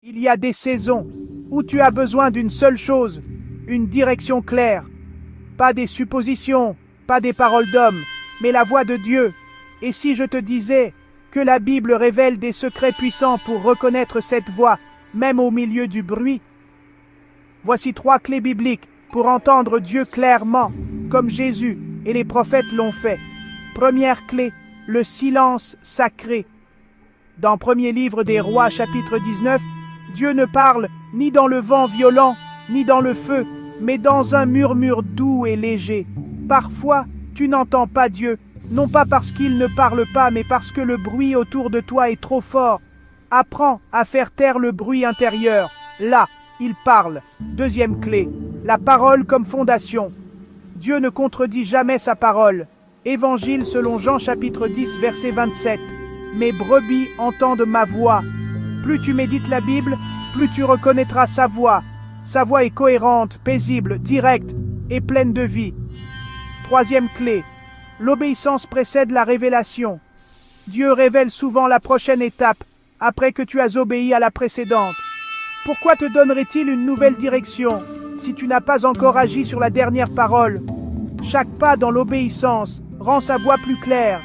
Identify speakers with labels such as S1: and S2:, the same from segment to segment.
S1: Il y a des saisons où tu as besoin d'une seule chose, une direction claire. Pas des suppositions, pas des paroles d'hommes, mais la voix de Dieu. Et si je te disais que la Bible révèle des secrets puissants pour reconnaître cette voix, même au milieu du bruit? Voici 3 clés bibliques pour entendre Dieu clairement, comme Jésus et les prophètes l'ont fait. Première clé, le silence sacré. Dans Premier livre des Rois, chapitre 19, Dieu ne parle ni dans le vent violent, ni dans le feu, mais dans un murmure doux et léger. Parfois, tu n'entends pas Dieu, non pas parce qu'il ne parle pas, mais parce que le bruit autour de toi est trop fort. Apprends à faire taire le bruit intérieur. Là, il parle. Deuxième clé, la parole comme fondation. Dieu ne contredit jamais sa parole. Évangile selon Jean chapitre 10, verset 27. Mes brebis entendent ma voix. Plus tu médites la Bible, plus tu reconnaîtras sa voix. Sa voix est cohérente, paisible, directe et pleine de vie. Troisième clé, l'obéissance précède la révélation. Dieu révèle souvent la prochaine étape après que tu as obéi à la précédente. Pourquoi te donnerait-il une nouvelle direction si tu n'as pas encore agi sur la dernière parole? Chaque pas dans l'obéissance rend sa voix plus claire.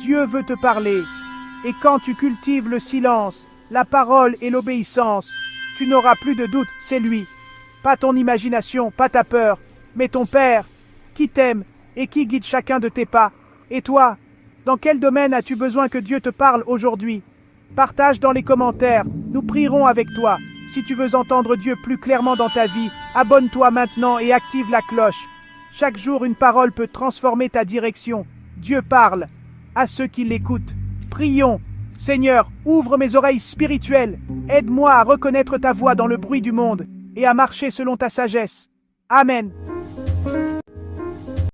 S1: Dieu veut te parler. Et quand tu cultives le silence, la parole et l'obéissance, tu n'auras plus de doute, c'est lui. Pas ton imagination, pas ta peur, mais ton Père, qui t'aime et qui guide chacun de tes pas. Et toi, dans quel domaine as-tu besoin que Dieu te parle aujourd'hui? Partage dans les commentaires, nous prierons avec toi. Si tu veux entendre Dieu plus clairement dans ta vie, abonne-toi maintenant et active la cloche. Chaque jour, une parole peut transformer ta direction. Dieu parle à ceux qui l'écoutent. Prions. Seigneur, ouvre mes oreilles spirituelles. Aide-moi à reconnaître ta voix dans le bruit du monde et à marcher selon ta sagesse. Amen.